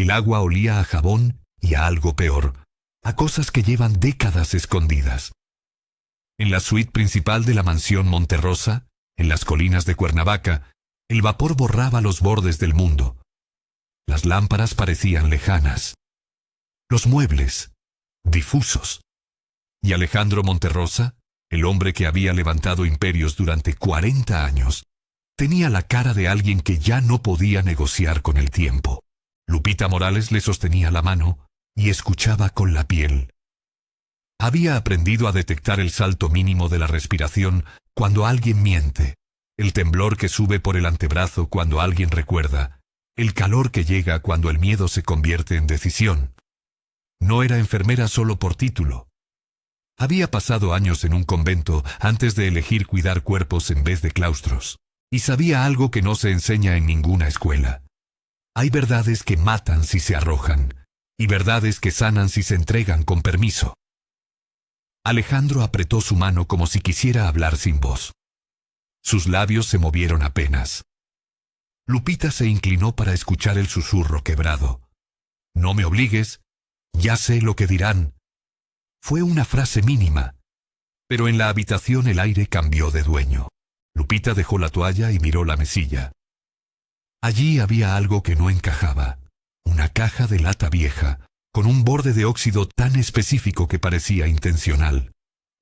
El agua olía a jabón y a algo peor, a cosas que llevan décadas escondidas. En la suite principal de la mansión Monterrosa, en las colinas de Cuernavaca, el vapor borraba los bordes del mundo. Las lámparas parecían lejanas. Los muebles, difusos. Y Alejandro Monterrosa, el hombre que había levantado imperios durante 40 años, tenía la cara de alguien que ya no podía negociar con el tiempo. Lupita Morales le sostenía la mano y escuchaba con la piel. Había aprendido a detectar el salto mínimo de la respiración cuando alguien miente, el temblor que sube por el antebrazo cuando alguien recuerda, el calor que llega cuando el miedo se convierte en decisión. No era enfermera solo por título. Había pasado años en un convento antes de elegir cuidar cuerpos en vez de claustros, y sabía algo que no se enseña en ninguna escuela. Hay verdades que matan si se arrojan, y verdades que sanan si se entregan con permiso. Alejandro apretó su mano como si quisiera hablar sin voz. Sus labios se movieron apenas. Lupita se inclinó para escuchar el susurro quebrado. «No me obligues, ya sé lo que dirán». Fue una frase mínima, pero en la habitación el aire cambió de dueño. Lupita dejó la toalla y miró la mesilla. Allí había algo que no encajaba, una caja de lata vieja, con un borde de óxido tan específico que parecía intencional,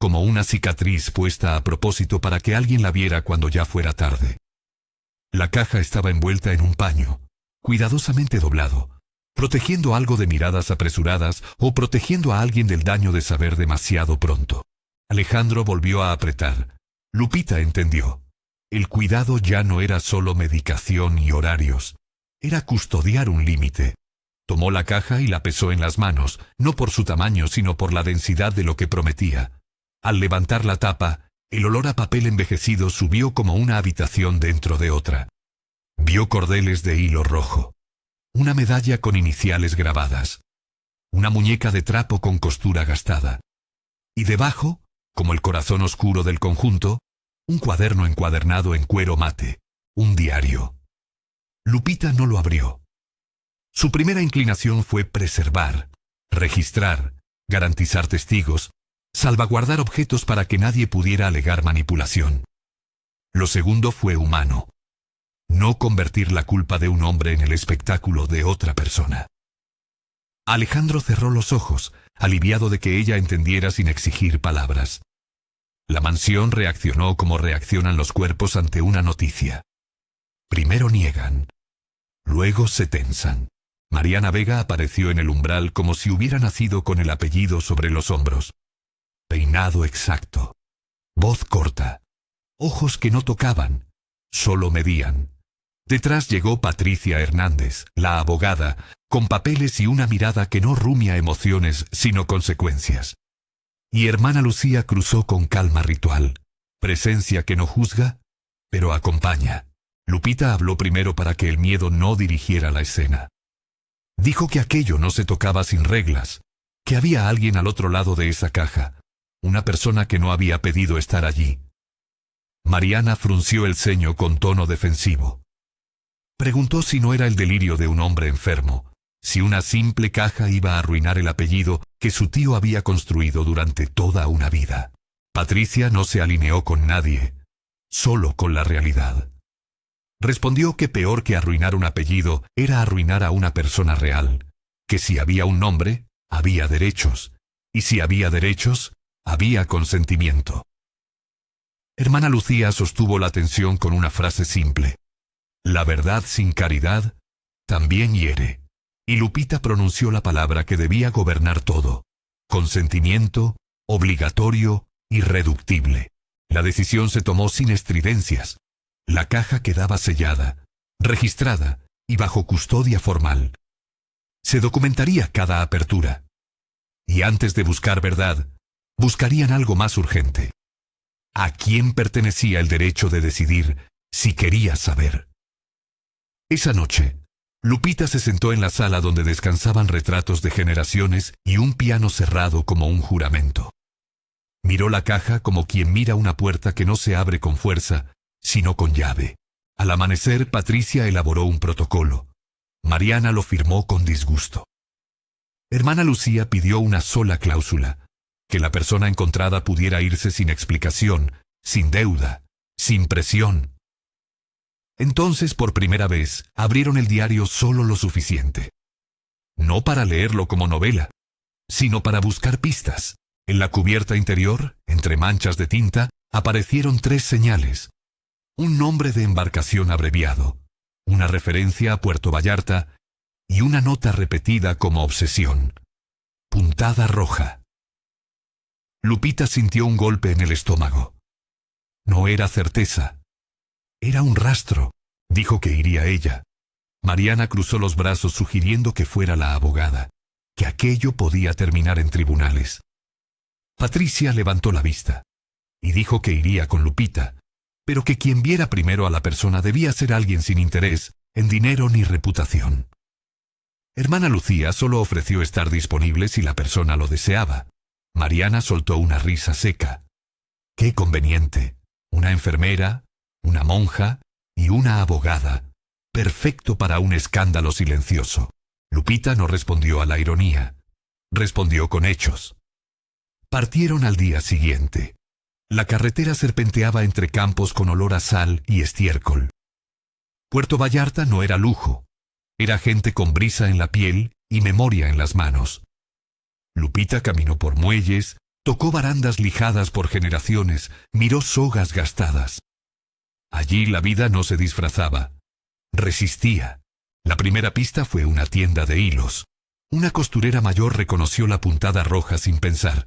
como una cicatriz puesta a propósito para que alguien la viera cuando ya fuera tarde. La caja estaba envuelta en un paño, cuidadosamente doblado, protegiendo algo de miradas apresuradas o protegiendo a alguien del daño de saber demasiado pronto. Alejandro volvió a apretar. Lupita entendió. El cuidado ya no era solo medicación y horarios, era custodiar un límite. Tomó la caja y la pesó en las manos, no por su tamaño, sino por la densidad de lo que prometía. Al levantar la tapa, el olor a papel envejecido subió como una habitación dentro de otra. Vio cordeles de hilo rojo, una medalla con iniciales grabadas, una muñeca de trapo con costura gastada. Y debajo, como el corazón oscuro del conjunto, un cuaderno encuadernado en cuero mate, un diario. Lupita no lo abrió. Su primera inclinación fue preservar, registrar, garantizar testigos, salvaguardar objetos para que nadie pudiera alegar manipulación. Lo segundo fue humano. No convertir la culpa de un hombre en el espectáculo de otra persona. Alejandro cerró los ojos, aliviado de que ella entendiera sin exigir palabras. La mansión reaccionó como reaccionan los cuerpos ante una noticia. Primero niegan, luego se tensan. Mariana Vega apareció en el umbral como si hubiera nacido con el apellido sobre los hombros. Peinado exacto, voz corta, ojos que no tocaban, solo medían. Detrás llegó Patricia Hernández, la abogada, con papeles y una mirada que no rumia emociones, sino consecuencias. Y hermana Lucía cruzó con calma ritual, presencia que no juzga, pero acompaña. Lupita habló primero para que el miedo no dirigiera la escena. Dijo que aquello no se tocaba sin reglas, que había alguien al otro lado de esa caja, una persona que no había pedido estar allí. Mariana frunció el ceño con tono defensivo. Preguntó si no era el delirio de un hombre enfermo, si una simple caja iba a arruinar el apellido que su tío había construido durante toda una vida. Patricia no se alineó con nadie, solo con la realidad. Respondió que peor que arruinar un apellido era arruinar a una persona real, que si había un nombre, había derechos, y si había derechos, había consentimiento. Hermana Lucía sostuvo la tensión con una frase simple. La verdad sin caridad también hiere. Y Lupita pronunció la palabra que debía gobernar todo. Consentimiento, obligatorio, irreductible. La decisión se tomó sin estridencias. La caja quedaba sellada, registrada y bajo custodia formal. Se documentaría cada apertura. Y antes de buscar verdad, buscarían algo más urgente. ¿A quién pertenecía el derecho de decidir si quería saber? Esa noche, Lupita se sentó en la sala donde descansaban retratos de generaciones y un piano cerrado como un juramento. Miró la caja como quien mira una puerta que no se abre con fuerza, sino con llave. Al amanecer, Patricia elaboró un protocolo. Mariana lo firmó con disgusto. Hermana Lucía pidió una sola cláusula: que la persona encontrada pudiera irse sin explicación, sin deuda, sin presión. Entonces, por primera vez, abrieron el diario solo lo suficiente. No para leerlo como novela, sino para buscar pistas. En la cubierta interior, entre manchas de tinta, aparecieron 3 señales: un nombre de embarcación abreviado, una referencia a Puerto Vallarta y una nota repetida como obsesión: puntada roja. Lupita sintió un golpe en el estómago. No era certeza. Era un rastro. Dijo que iría ella. Mariana cruzó los brazos sugiriendo que fuera la abogada, que aquello podía terminar en tribunales. Patricia levantó la vista y dijo que iría con Lupita, pero que quien viera primero a la persona debía ser alguien sin interés en dinero ni reputación. Hermana Lucía solo ofreció estar disponible si la persona lo deseaba. Mariana soltó una risa seca. ¡Qué conveniente! Una enfermera, una monja y una abogada. Perfecto para un escándalo silencioso. Lupita no respondió a la ironía. Respondió con hechos. Partieron al día siguiente. La carretera serpenteaba entre campos con olor a sal y estiércol. Puerto Vallarta no era lujo. Era gente con brisa en la piel y memoria en las manos. Lupita caminó por muelles, tocó barandas lijadas por generaciones, miró sogas gastadas. Allí la vida no se disfrazaba. Resistía. La primera pista fue una tienda de hilos. Una costurera mayor reconoció la puntada roja sin pensar.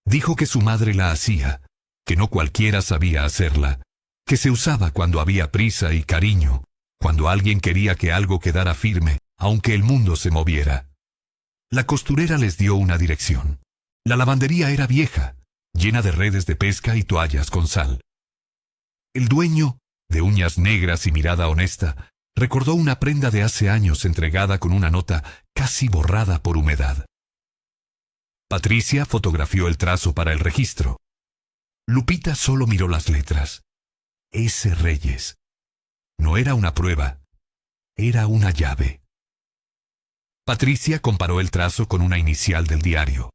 Dijo que su madre la hacía, que no cualquiera sabía hacerla, que se usaba cuando había prisa y cariño, cuando alguien quería que algo quedara firme, aunque el mundo se moviera. La costurera les dio una dirección. La lavandería era vieja, llena de redes de pesca y toallas con sal. El dueño, de uñas negras y mirada honesta, recordó una prenda de hace años entregada con una nota casi borrada por humedad. Patricia fotografió el trazo para el registro. Lupita solo miró las letras. S. Reyes. No era una prueba, era una llave. Patricia comparó el trazo con una inicial del diario.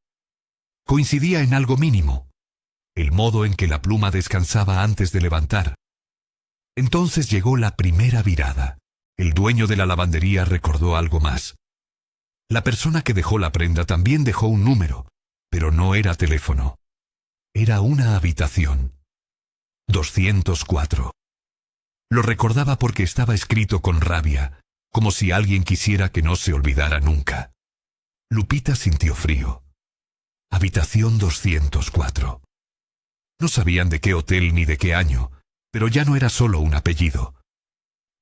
Coincidía en algo mínimo: el modo en que la pluma descansaba antes de levantar. Entonces llegó la primera virada. El dueño de la lavandería recordó algo más. La persona que dejó la prenda también dejó un número, pero no era teléfono. Era una habitación. 204. Lo recordaba porque estaba escrito con rabia, como si alguien quisiera que no se olvidara nunca. Lupita sintió frío. Habitación 204. No sabían de qué hotel ni de qué año, pero ya no era solo un apellido.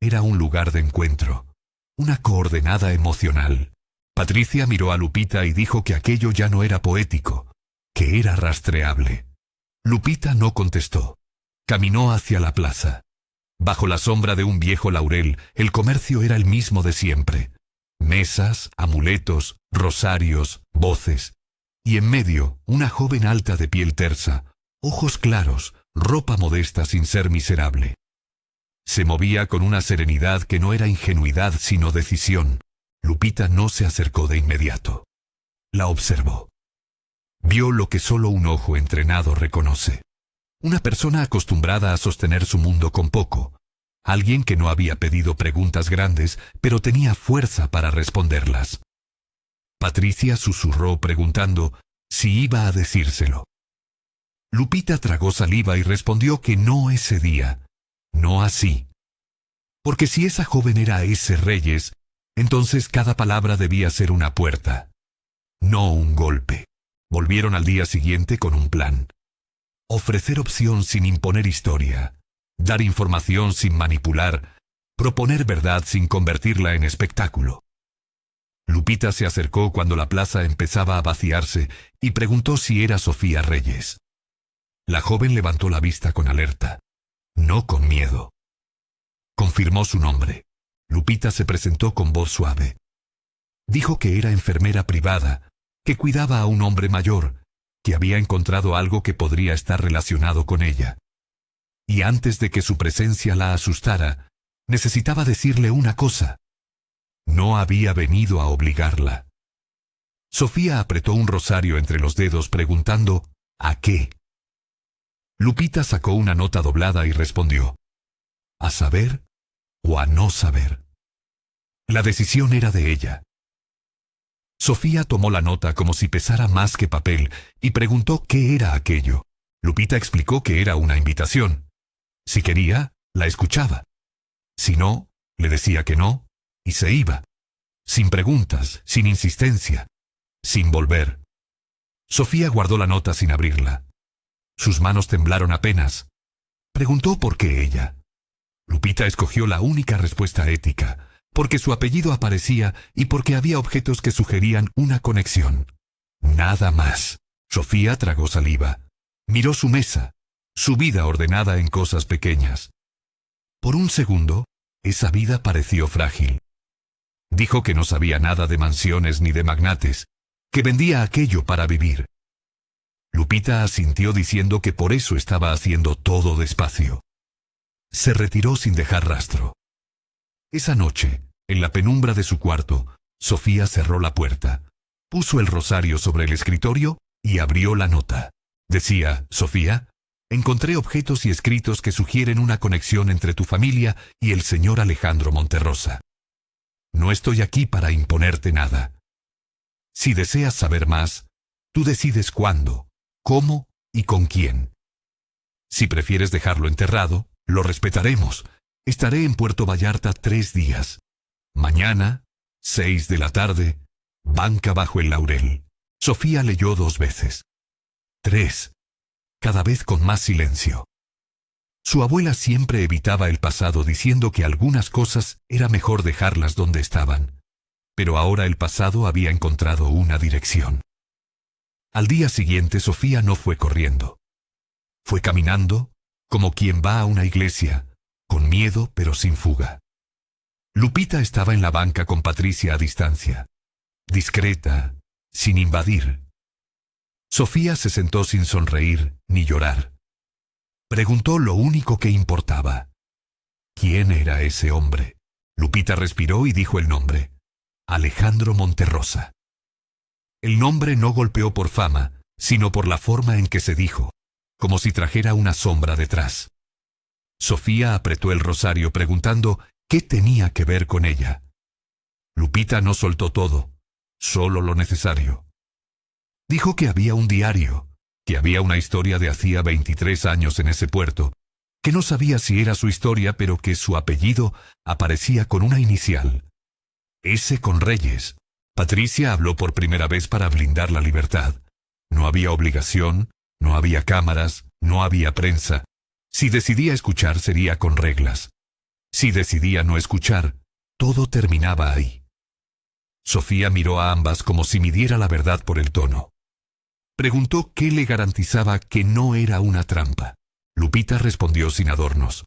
Era un lugar de encuentro, una coordenada emocional. Patricia miró a Lupita y dijo que aquello ya no era poético, que era rastreable. Lupita no contestó. Caminó hacia la plaza. Bajo la sombra de un viejo laurel, el comercio era el mismo de siempre. Mesas, amuletos, rosarios, voces. Y en medio, una joven alta de piel tersa, ojos claros, ropa modesta sin ser miserable. Se movía con una serenidad que no era ingenuidad sino decisión. Lupita no se acercó de inmediato. La observó. Vio lo que solo un ojo entrenado reconoce. Una persona acostumbrada a sostener su mundo con poco. Alguien que no había pedido preguntas grandes, pero tenía fuerza para responderlas. Patricia susurró preguntando si iba a decírselo. Lupita tragó saliva y respondió que no ese día, no así. Porque si esa joven era S. Reyes, entonces cada palabra debía ser una puerta, no un golpe. Volvieron al día siguiente con un plan. Ofrecer opción sin imponer historia, dar información sin manipular, proponer verdad sin convertirla en espectáculo. Lupita se acercó cuando la plaza empezaba a vaciarse y preguntó si era Sofía Reyes. La joven levantó la vista con alerta, no con miedo. Confirmó su nombre. Lupita se presentó con voz suave. Dijo que era enfermera privada, que cuidaba a un hombre mayor, que había encontrado algo que podría estar relacionado con ella. Y antes de que su presencia la asustara, necesitaba decirle una cosa. No había venido a obligarla. Sofía apretó un rosario entre los dedos preguntando ¿a qué? Lupita sacó una nota doblada y respondió: ¿a saber o a no saber? La decisión era de ella. Sofía tomó la nota como si pesara más que papel y preguntó qué era aquello. Lupita explicó que era una invitación. Si quería, la escuchaba. Si no, le decía que no, y se iba. Sin preguntas, sin insistencia, sin volver. Sofía guardó la nota sin abrirla. Sus manos temblaron apenas. Preguntó por qué ella. Lupita escogió la única respuesta ética, porque su apellido aparecía y porque había objetos que sugerían una conexión. Nada más. Sofía tragó saliva. Miró su mesa, su vida ordenada en cosas pequeñas. Por un segundo, esa vida pareció frágil. Dijo que no sabía nada de mansiones ni de magnates, que vendía aquello para vivir. Lupita asintió diciendo que por eso estaba haciendo todo despacio. Se retiró sin dejar rastro. Esa noche, en la penumbra de su cuarto, Sofía cerró la puerta, puso el rosario sobre el escritorio y abrió la nota. Decía: Sofía, encontré objetos y escritos que sugieren una conexión entre tu familia y el señor Alejandro Monterrosa. No estoy aquí para imponerte nada. Si deseas saber más, tú decides cuándo, cómo y con quién. Si prefieres dejarlo enterrado, lo respetaremos. Estaré en Puerto Vallarta 3 días. Mañana, 6 de la tarde, banca bajo el laurel. Sofía leyó 2 veces. 3. Cada vez con más silencio. Su abuela siempre evitaba el pasado diciendo que algunas cosas era mejor dejarlas donde estaban. Pero ahora el pasado había encontrado una dirección. Al día siguiente Sofía no fue corriendo. Fue caminando, como quien va a una iglesia, con miedo pero sin fuga. Lupita estaba en la banca con Patricia a distancia, discreta, sin invadir. Sofía se sentó sin sonreír ni llorar. Preguntó lo único que importaba. ¿Quién era ese hombre? Lupita respiró y dijo el nombre: Alejandro Monterrosa. El nombre no golpeó por fama, sino por la forma en que se dijo, como si trajera una sombra detrás. Sofía apretó el rosario preguntando qué tenía que ver con ella. Lupita no soltó todo, solo lo necesario. Dijo que había un diario, que había una historia de hacía 23 años en ese puerto, que no sabía si era su historia, pero que su apellido aparecía con una inicial. S. con Reyes. Patricia habló por primera vez para blindar la libertad. No había obligación, no había cámaras, no había prensa. Si decidía escuchar sería con reglas. Si decidía no escuchar, todo terminaba ahí. Sofía miró a ambas como si midiera la verdad por el tono. Preguntó qué le garantizaba que no era una trampa. Lupita respondió sin adornos: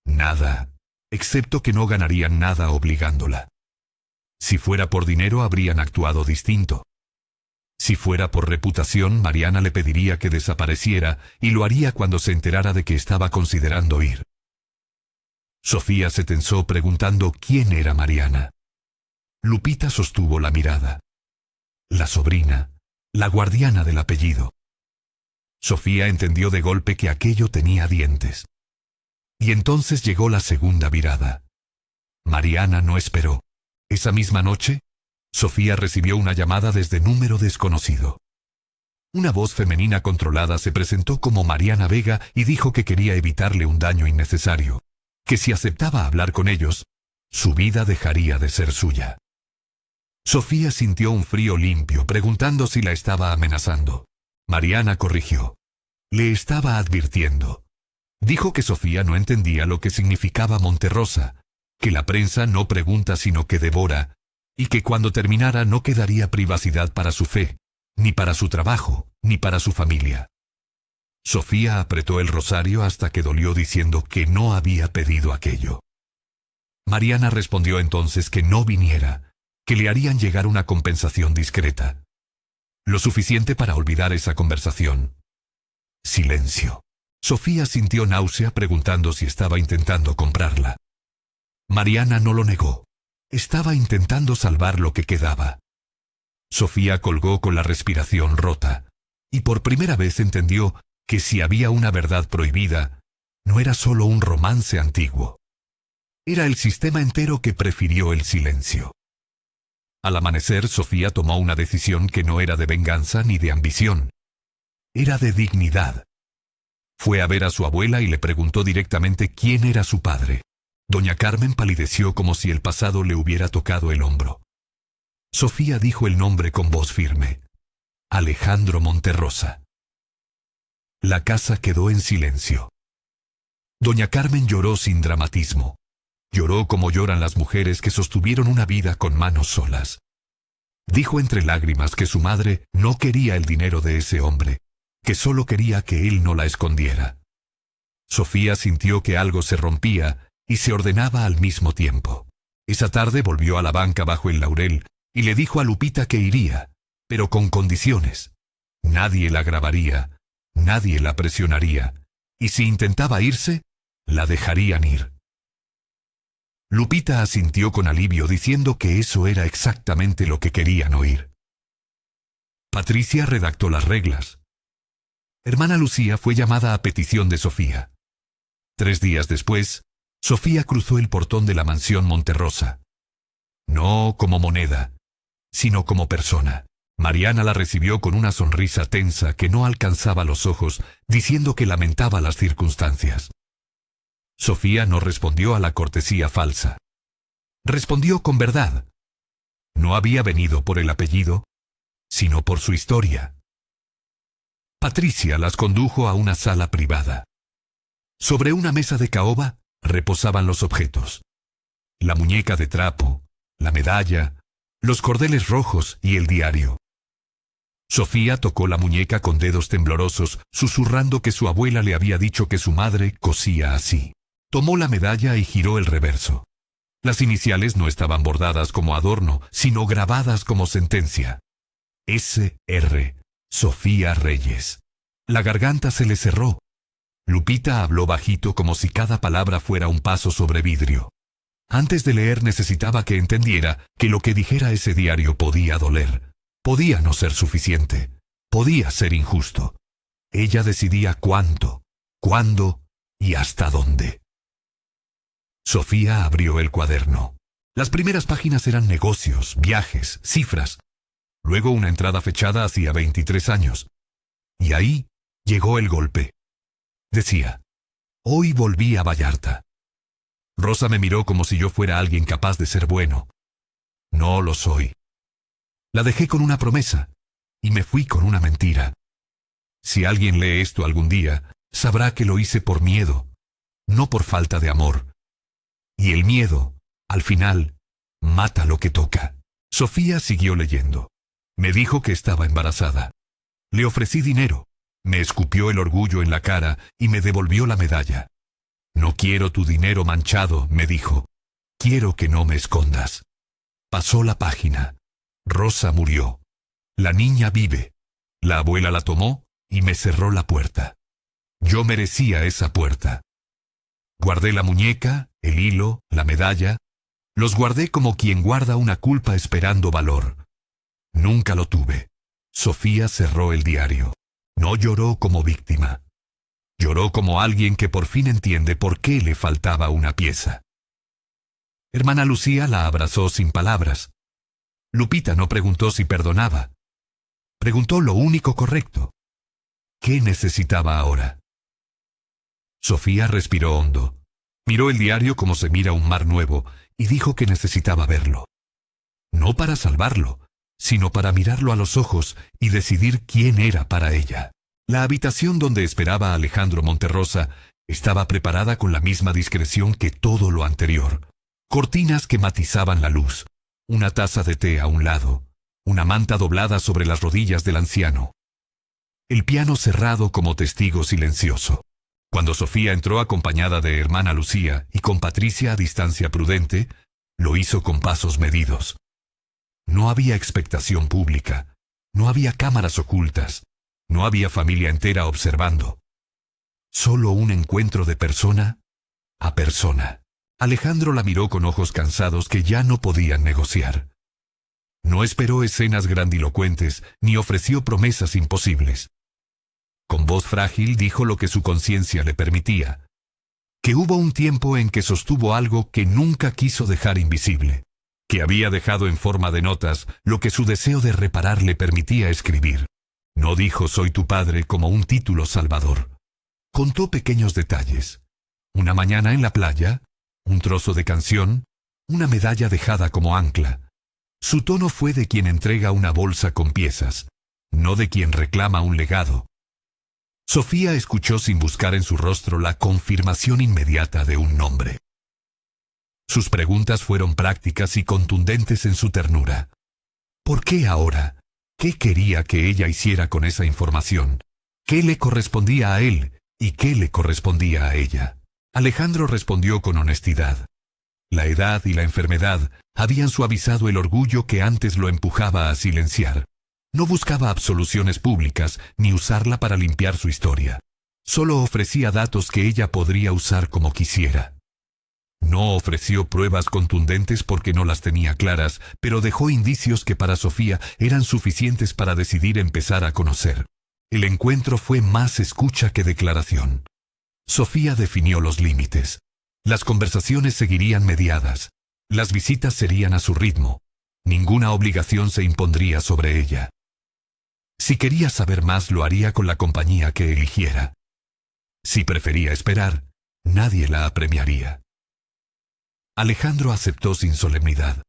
nada, excepto que no ganarían nada obligándola. Si fuera por dinero habrían actuado distinto. Si fuera por reputación, Mariana le pediría que desapareciera y lo haría cuando se enterara de que estaba considerando ir. Sofía se tensó preguntando quién era Mariana. Lupita sostuvo la mirada. La sobrina, la guardiana del apellido. Sofía entendió de golpe que aquello tenía dientes. Y entonces llegó la segunda virada. Mariana no esperó. Esa misma noche, Sofía recibió una llamada desde número desconocido. Una voz femenina controlada se presentó como Mariana Vega y dijo que quería evitarle un daño innecesario, que si aceptaba hablar con ellos, su vida dejaría de ser suya. Sofía sintió un frío limpio, preguntando si la estaba amenazando. Mariana corrigió. Le estaba advirtiendo. Dijo que Sofía no entendía lo que significaba Monterrosa, que la prensa no pregunta sino que devora, y que cuando terminara no quedaría privacidad para su fe, ni para su trabajo, ni para su familia. Sofía apretó el rosario hasta que dolió diciendo que no había pedido aquello. Mariana respondió entonces que no viniera, que le harían llegar una compensación discreta. Lo suficiente para olvidar esa conversación. Silencio. Sofía sintió náusea preguntando si estaba intentando comprarla. Mariana no lo negó. Estaba intentando salvar lo que quedaba. Sofía colgó con la respiración rota, y por primera vez entendió que si había una verdad prohibida, no era solo un romance antiguo. Era el sistema entero que prefirió el silencio. Al amanecer, Sofía tomó una decisión que no era de venganza ni de ambición. Era de dignidad. Fue a ver a su abuela y le preguntó directamente quién era su padre. Doña Carmen palideció como si el pasado le hubiera tocado el hombro. Sofía dijo el nombre con voz firme: Alejandro Monterrosa. La casa quedó en silencio. Doña Carmen lloró sin dramatismo. Lloró como lloran las mujeres que sostuvieron una vida con manos solas. Dijo entre lágrimas que su madre no quería el dinero de ese hombre, que solo quería que él no la escondiera. Sofía sintió que algo se rompía y se ordenaba al mismo tiempo. Esa tarde volvió a la banca bajo el laurel y le dijo a Lupita que iría, pero con condiciones. Nadie la grabaría, nadie la presionaría, y si intentaba irse, la dejarían ir. Lupita asintió con alivio diciendo que eso era exactamente lo que querían oír. Patricia redactó las reglas. Hermana Lucía fue llamada a petición de Sofía. 3 días después, Sofía cruzó el portón de la mansión Monterrosa. No como moneda, sino como persona. Mariana la recibió con una sonrisa tensa que no alcanzaba los ojos, diciendo que lamentaba las circunstancias. Sofía no respondió a la cortesía falsa. Respondió con verdad. No había venido por el apellido, sino por su historia. Patricia las condujo a una sala privada. Sobre una mesa de caoba reposaban los objetos: la muñeca de trapo, la medalla, los cordeles rojos y el diario. Sofía tocó la muñeca con dedos temblorosos, susurrando que su abuela le había dicho que su madre cosía así. Tomó la medalla y giró el reverso. Las iniciales no estaban bordadas como adorno, sino grabadas como sentencia. S.R. Sofía Reyes. La garganta se le cerró. Lupita habló bajito como si cada palabra fuera un paso sobre vidrio. Antes de leer necesitaba que entendiera que lo que dijera ese diario podía doler. Podía no ser suficiente. Podía ser injusto. Ella decidía cuánto, cuándo y hasta dónde. Sofía abrió el cuaderno. Las primeras páginas eran negocios, viajes, cifras. Luego una entrada fechada hacía 23 años. Y ahí llegó el golpe. Decía: hoy volví a Vallarta. Rosa me miró como si yo fuera alguien capaz de ser bueno. No lo soy. La dejé con una promesa y me fui con una mentira. Si alguien lee esto algún día, sabrá que lo hice por miedo, no por falta de amor. Y el miedo, al final, mata lo que toca. Sofía siguió leyendo. Me dijo que estaba embarazada. Le ofrecí dinero. Me escupió el orgullo en la cara y me devolvió la medalla. No quiero tu dinero manchado, me dijo. Quiero que no me escondas. Pasó la página. Rosa murió. La niña vive. La abuela la tomó y me cerró la puerta. Yo merecía esa puerta. Guardé la muñeca, el hilo, la medalla. Los guardé como quien guarda una culpa esperando valor. Nunca lo tuve. Sofía cerró el diario. No lloró como víctima. Lloró como alguien que por fin entiende por qué le faltaba una pieza. Hermana Lucía la abrazó sin palabras. Lupita no preguntó si perdonaba. Preguntó lo único correcto. ¿Qué necesitaba ahora? Sofía respiró hondo. Miró el diario como se mira un mar nuevo y dijo que necesitaba verlo. No para salvarlo, sino para mirarlo a los ojos y decidir quién era para ella. La habitación donde esperaba a Alejandro Monterrosa estaba preparada con la misma discreción que todo lo anterior. Cortinas que matizaban la luz, una taza de té a un lado, una manta doblada sobre las rodillas del anciano. El piano cerrado como testigo silencioso. Cuando Sofía entró acompañada de hermana Lucía y con Patricia a distancia prudente, lo hizo con pasos medidos. No había expectación pública, no había cámaras ocultas, no había familia entera observando. Solo un encuentro de persona a persona. Alejandro la miró con ojos cansados que ya no podían negociar. No esperó escenas grandilocuentes ni ofreció promesas imposibles. Con voz frágil dijo lo que su conciencia le permitía, que hubo un tiempo en que sostuvo algo que nunca quiso dejar invisible, que había dejado en forma de notas lo que su deseo de reparar le permitía escribir. No dijo «soy tu padre» como un título salvador. Contó pequeños detalles. Una mañana en la playa, un trozo de canción, una medalla dejada como ancla. Su tono fue de quien entrega una bolsa con piezas, no de quien reclama un legado. Sofía escuchó sin buscar en su rostro la confirmación inmediata de un nombre. Sus preguntas fueron prácticas y contundentes en su ternura. ¿Por qué ahora? ¿Qué quería que ella hiciera con esa información? ¿Qué le correspondía a él y qué le correspondía a ella? Alejandro respondió con honestidad. La edad y la enfermedad habían suavizado el orgullo que antes lo empujaba a silenciar. No buscaba absoluciones públicas ni usarla para limpiar su historia. Solo ofrecía datos que ella podría usar como quisiera. No ofreció pruebas contundentes porque no las tenía claras, pero dejó indicios que para Sofía eran suficientes para decidir empezar a conocer. El encuentro fue más escucha que declaración. Sofía definió los límites. Las conversaciones seguirían mediadas. Las visitas serían a su ritmo. Ninguna obligación se impondría sobre ella. Si quería saber más, lo haría con la compañía que eligiera. Si prefería esperar, nadie la apremiaría. Alejandro aceptó sin solemnidad.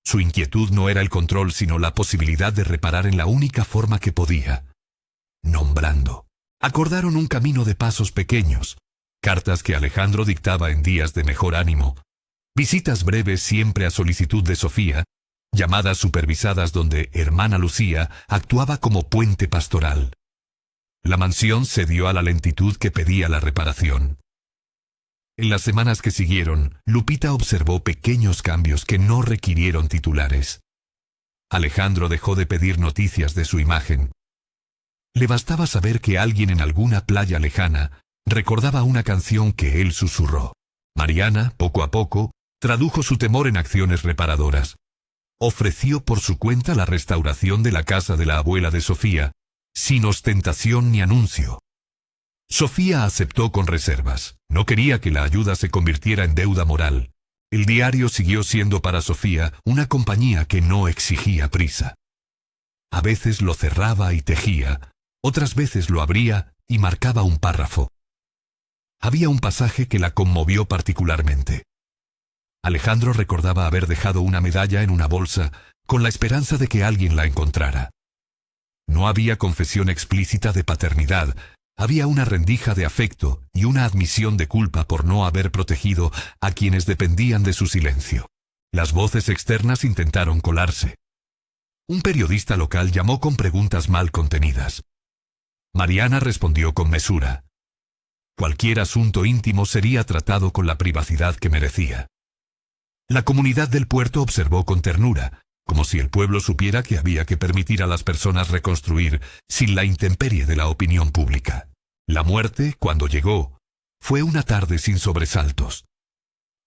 Su inquietud no era el control, sino la posibilidad de reparar en la única forma que podía: nombrando. Acordaron un camino de pasos pequeños, cartas que Alejandro dictaba en días de mejor ánimo, visitas breves siempre a solicitud de Sofía, llamadas supervisadas donde hermana Lucía actuaba como puente pastoral. La mansión cedió a la lentitud que pedía la reparación. En las semanas que siguieron, Lupita observó pequeños cambios que no requirieron titulares. Alejandro dejó de pedir noticias de su imagen. Le bastaba saber que alguien en alguna playa lejana recordaba una canción que él susurró. Mariana, poco a poco, tradujo su temor en acciones reparadoras. Ofreció por su cuenta la restauración de la casa de la abuela de Sofía, sin ostentación ni anuncio. Sofía aceptó con reservas. No quería que la ayuda se convirtiera en deuda moral. El diario siguió siendo para Sofía una compañía que no exigía prisa. A veces lo cerraba y tejía, otras veces lo abría y marcaba un párrafo. Había un pasaje que la conmovió particularmente. Alejandro recordaba haber dejado una medalla en una bolsa con la esperanza de que alguien la encontrara. No había confesión explícita de paternidad, había una rendija de afecto y una admisión de culpa por no haber protegido a quienes dependían de su silencio. Las voces externas intentaron colarse. Un periodista local llamó con preguntas mal contenidas. Mariana respondió con mesura. Cualquier asunto íntimo sería tratado con la privacidad que merecía. La comunidad del puerto observó con ternura, como si el pueblo supiera que había que permitir a las personas reconstruir sin la intemperie de la opinión pública. La muerte, cuando llegó, fue una tarde sin sobresaltos.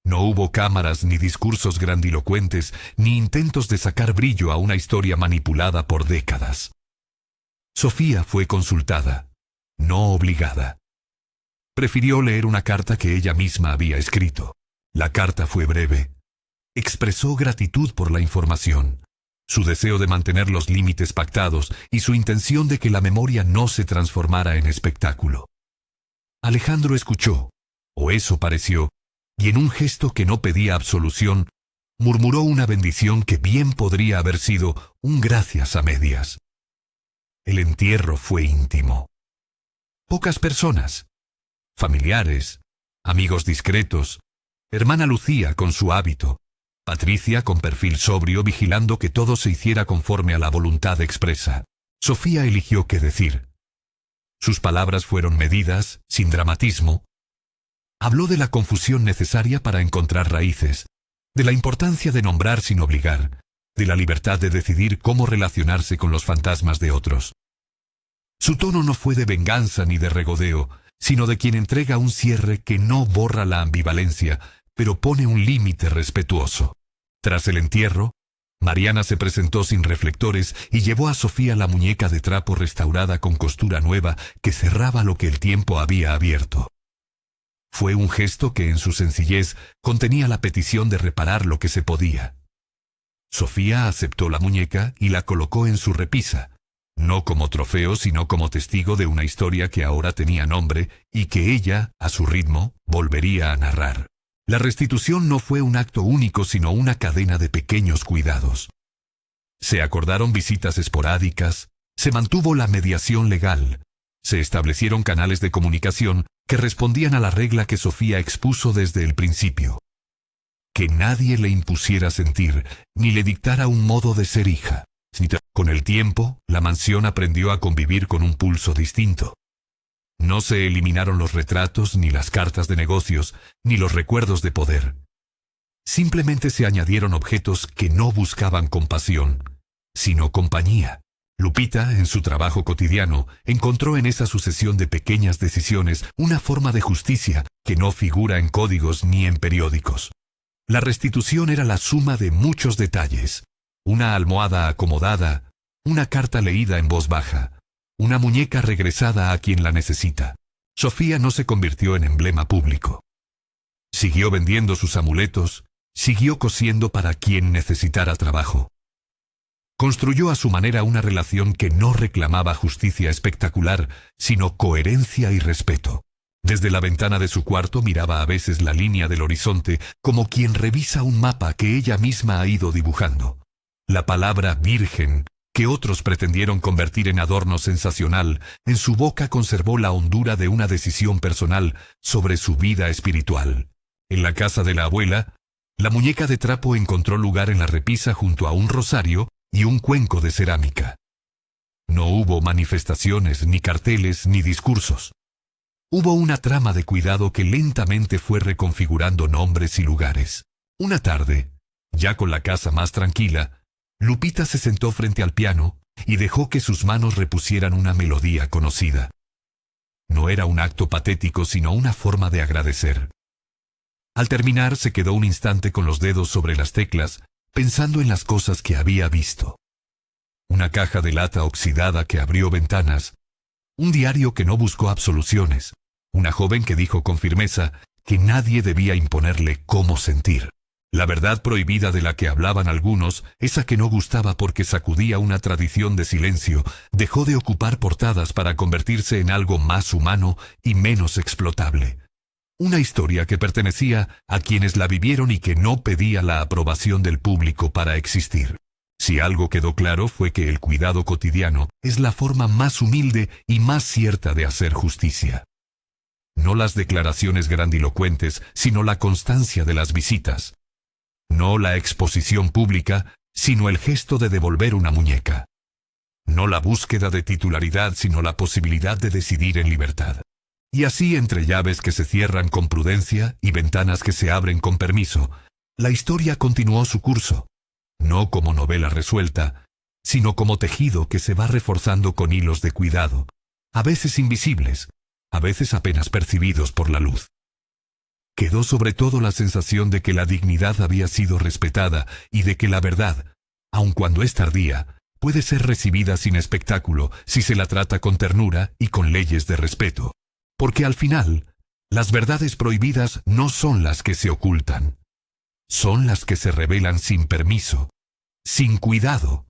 No hubo cámaras ni discursos grandilocuentes, ni intentos de sacar brillo a una historia manipulada por décadas. Sofía fue consultada, no obligada. Prefirió leer una carta que ella misma había escrito. La carta fue breve. Expresó gratitud por la información, su deseo de mantener los límites pactados y su intención de que la memoria no se transformara en espectáculo. Alejandro escuchó, o eso pareció, y en un gesto que no pedía absolución, murmuró una bendición que bien podría haber sido un gracias a medias. El entierro fue íntimo. Pocas personas, familiares, amigos discretos, hermana Lucía con su hábito, Patricia con perfil sobrio vigilando que todo se hiciera conforme a la voluntad expresa. Sofía eligió qué decir. Sus palabras fueron medidas, sin dramatismo. Habló de la confusión necesaria para encontrar raíces, de la importancia de nombrar sin obligar, de la libertad de decidir cómo relacionarse con los fantasmas de otros. Su tono no fue de venganza ni de regodeo, sino de quien entrega un cierre que no borra la ambivalencia, pero pone un límite respetuoso. Tras el entierro, Mariana se presentó sin reflectores y llevó a Sofía la muñeca de trapo restaurada con costura nueva que cerraba lo que el tiempo había abierto. Fue un gesto que en su sencillez contenía la petición de reparar lo que se podía. Sofía aceptó la muñeca y la colocó en su repisa, no como trofeo sino como testigo de una historia que ahora tenía nombre y que ella, a su ritmo, volvería a narrar. La restitución no fue un acto único sino una cadena de pequeños cuidados. Se acordaron visitas esporádicas, se mantuvo la mediación legal, se establecieron canales de comunicación que respondían a la regla que Sofía expuso desde el principio. Que nadie le impusiera sentir, ni le dictara un modo de ser hija. Con el tiempo, la mansión aprendió a convivir con un pulso distinto. No se eliminaron los retratos, ni las cartas de negocios, ni los recuerdos de poder. Simplemente se añadieron objetos que no buscaban compasión, sino compañía. Lupita, en su trabajo cotidiano, encontró en esa sucesión de pequeñas decisiones una forma de justicia que no figura en códigos ni en periódicos. La restitución era la suma de muchos detalles. Una almohada acomodada, una carta leída en voz baja, una muñeca regresada a quien la necesita. Sofía no se convirtió en emblema público. Siguió vendiendo sus amuletos, siguió cosiendo para quien necesitara trabajo. Construyó a su manera una relación que no reclamaba justicia espectacular, sino coherencia y respeto. Desde la ventana de su cuarto miraba a veces la línea del horizonte como quien revisa un mapa que ella misma ha ido dibujando. La palabra virgen, que otros pretendieron convertir en adorno sensacional, en su boca conservó la hondura de una decisión personal sobre su vida espiritual. En la casa de la abuela, la muñeca de trapo encontró lugar en la repisa junto a un rosario y un cuenco de cerámica. No hubo manifestaciones, ni carteles, ni discursos. Hubo una trama de cuidado que lentamente fue reconfigurando nombres y lugares. Una tarde, ya con la casa más tranquila, Lupita se sentó frente al piano y dejó que sus manos repusieran una melodía conocida. No era un acto patético, sino una forma de agradecer. Al terminar, se quedó un instante con los dedos sobre las teclas, pensando en las cosas que había visto. Una caja de lata oxidada que abrió ventanas, un diario que no buscó absoluciones, una joven que dijo con firmeza que nadie debía imponerle cómo sentir. La verdad prohibida de la que hablaban algunos, esa que no gustaba porque sacudía una tradición de silencio, dejó de ocupar portadas para convertirse en algo más humano y menos explotable. Una historia que pertenecía a quienes la vivieron y que no pedía la aprobación del público para existir. Si algo quedó claro fue que el cuidado cotidiano es la forma más humilde y más cierta de hacer justicia. No las declaraciones grandilocuentes, sino la constancia de las visitas. No la exposición pública, sino el gesto de devolver una muñeca. No la búsqueda de titularidad, sino la posibilidad de decidir en libertad. Y así, entre llaves que se cierran con prudencia y ventanas que se abren con permiso, la historia continuó su curso, no como novela resuelta, sino como tejido que se va reforzando con hilos de cuidado, a veces invisibles, a veces apenas percibidos por la luz. Quedó sobre todo la sensación de que la dignidad había sido respetada y de que la verdad, aun cuando es tardía, puede ser recibida sin espectáculo si se la trata con ternura y con leyes de respeto. Porque al final, las verdades prohibidas no son las que se ocultan. Son las que se revelan sin permiso, sin cuidado,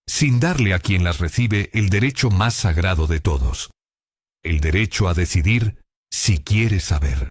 sin darle a quien las recibe el derecho más sagrado de todos. El derecho a decidir si quiere saber.